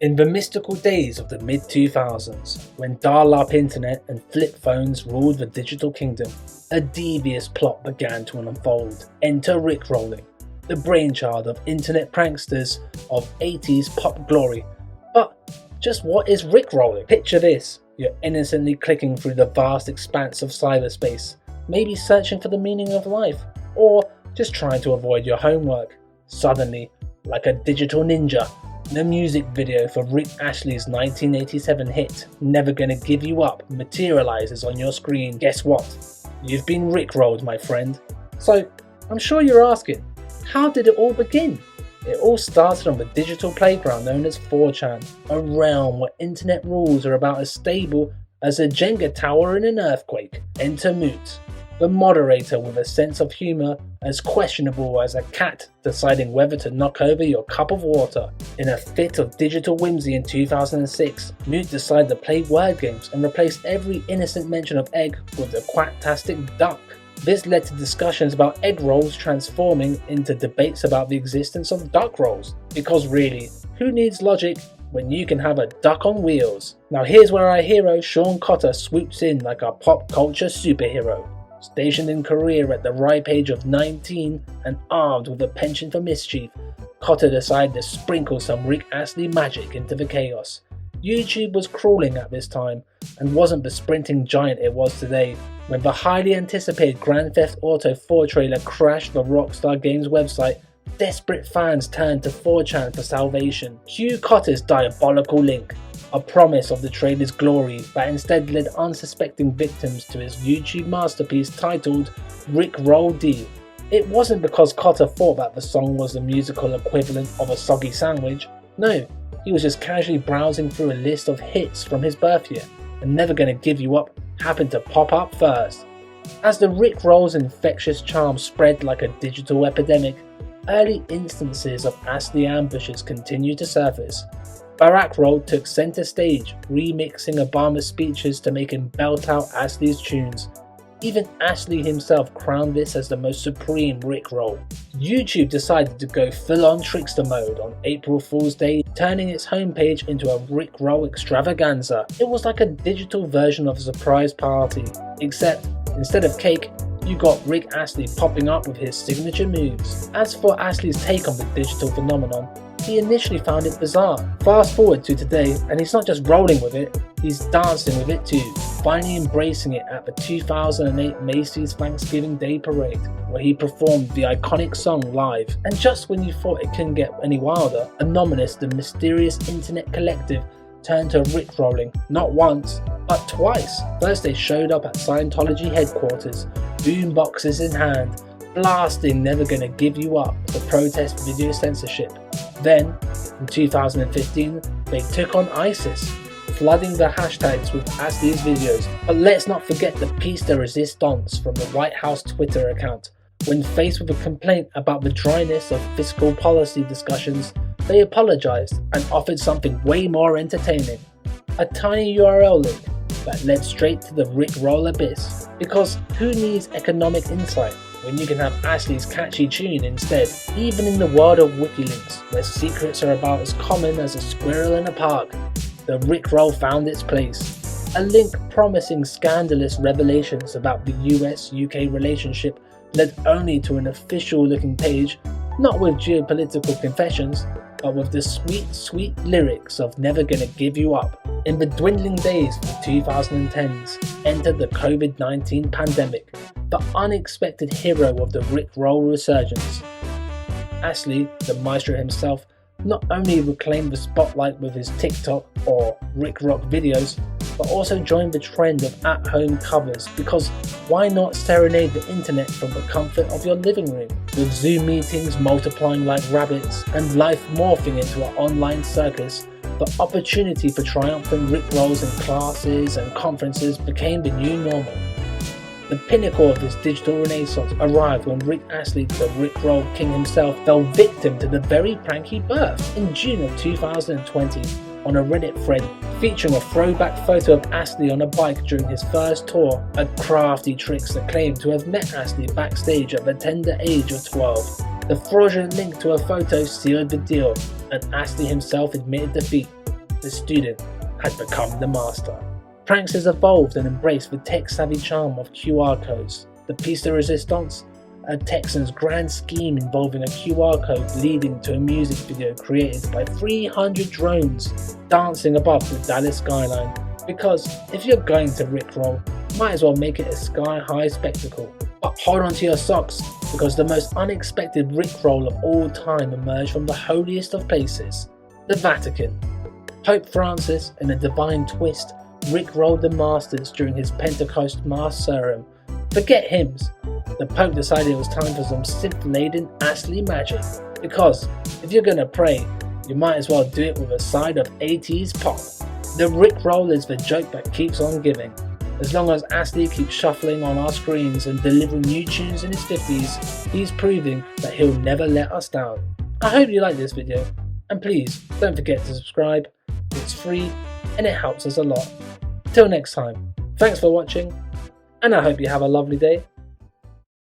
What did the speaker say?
In the mystical days of the mid-2000s, when dial-up internet and flip phones ruled the digital kingdom, a devious plot began to unfold. Enter Rickrolling, the brainchild of internet pranksters of 80s pop glory. But just what is Rickrolling? Picture this: you're innocently clicking through the vast expanse of cyberspace, maybe searching for the meaning of life, or just trying to avoid your homework. Suddenly, like a digital ninja, the music video for Rick Astley's 1987 hit, Never Gonna Give You Up, materializes on your screen. Guess what? You've been rickrolled, my friend. So, I'm sure you're asking, how did it all begin? It all started on the digital playground known as 4chan, a realm where internet rules are about as stable as a Jenga tower in an earthquake. Enter Moot, the moderator with a sense of humor as questionable as a cat deciding whether to knock over your cup of water. In a fit of digital whimsy in 2006, Moot decided to play word games and replaced every innocent mention of egg with the quacktastic duck. This led to discussions about egg rolls transforming into debates about the existence of duck rolls. Because really, who needs logic when you can have a duck on wheels? Now here's where our hero Shawn Cotter swoops in like a pop culture superhero. Stationed in Korea at the ripe age of 19 and armed with a penchant for mischief, Cotter decided to sprinkle some Rick Astley magic into the chaos. YouTube was crawling at this time and wasn't the sprinting giant it was today. When the highly anticipated Grand Theft Auto 4 trailer crashed the Rockstar Games website, desperate fans turned to 4chan for salvation. Cue Cotter's diabolical link, a promise of the trailer's glory that instead led unsuspecting victims to his YouTube masterpiece titled Rickroll D. It wasn't because Cotter thought that the song was the musical equivalent of a soggy sandwich. No, he was just casually browsing through a list of hits from his birth year, and Never Gonna Give You Up happened to pop up first. As the Rickroll's infectious charm spread like a digital epidemic, early instances of Astley ambushes continued to surface. Barrack took center stage, remixing Obama's speeches to make him belt out Astley's tunes. Even Astley himself crowned this as the most supreme Rickroll. YouTube decided to go full-on trickster mode on April Fool's Day, turning its homepage into a Rickroll extravaganza. It was like a digital version of a surprise party, except instead of cake, you got Rick Astley popping up with his signature moves. As for Astley's take on the digital phenomenon, he initially found it bizarre. Fast forward to today, and he's not just rolling with it, he's dancing with it too, finally embracing it at the 2008 Macy's Thanksgiving Day Parade, where he performed the iconic song live. And just when you thought it couldn't get any wilder, Anonymous, the mysterious internet collective, turned to Rickrolling not once, but twice. First they showed up at Scientology headquarters, boomboxes in hand, blasting Never Gonna Give You Up to protest video censorship. Then, in 2015, they took on ISIS, flooding the hashtags with Astley's videos. But let's not forget the piece de resistance from the White House Twitter account. When faced with a complaint about the dryness of fiscal policy discussions, they apologized and offered something way more entertaining: a tiny URL link that led straight to the Rickroll abyss. Because who needs economic insight when you can have Astley's catchy tune instead? Even in the world of WikiLeaks, where secrets are about as common as a squirrel in a park, the Rickroll found its place. A link promising scandalous revelations about the US-UK relationship led only to an official-looking page, not with geopolitical confessions, but with the sweet lyrics of Never Gonna Give You Up. In the dwindling days of the 2010s, entered the COVID-19 pandemic, the unexpected hero of the Rickroll resurgence. Astley, the maestro himself, not only reclaimed the spotlight with his TikTok or Rickrock videos, but also joined the trend of at-home covers, because why not serenade the internet from the comfort of your living room? With Zoom meetings multiplying like rabbits and life morphing into an online circus, the opportunity for triumphant Rickrolls in classes and conferences became the new normal. The pinnacle of this digital renaissance arrived when Rick Astley, the Rickroll king himself, fell victim to the very prank he birthed. In June of 2020, on a Reddit thread featuring a throwback photo of Astley on a bike during his first tour, a crafty trickster claimed to have met Astley backstage at the tender age of 12. The fraudulent link to a photo sealed the deal, and Astley himself admitted defeat. the student had become the master. Pranksters evolved and embraced the tech-savvy charm of QR codes. The piece de resistance, a Texan's grand scheme involving a QR code leading to a music video created by 300 drones dancing above the Dallas skyline. Because if you're going to rickroll, might as well make it a sky-high spectacle. But hold on to your socks, because the most unexpected rickroll of all time emerged from the holiest of places, the Vatican. Pope Francis, in a divine twist, rickrolled the masters during his Pentecost Mass Serum. Forget hymns. The Pope decided it was time for some synth-laden Astley magic, because if you're gonna pray, you might as well do it with a side of 80s pop. The rickroll is the joke that keeps on giving. As long as Astley keeps shuffling on our screens and delivering new tunes in his 50s, he's proving that he'll never let us down. I hope you like this video, and please don't forget to subscribe. It's free and it helps us a lot. Till next time, thanks for watching, and I hope you have a lovely day.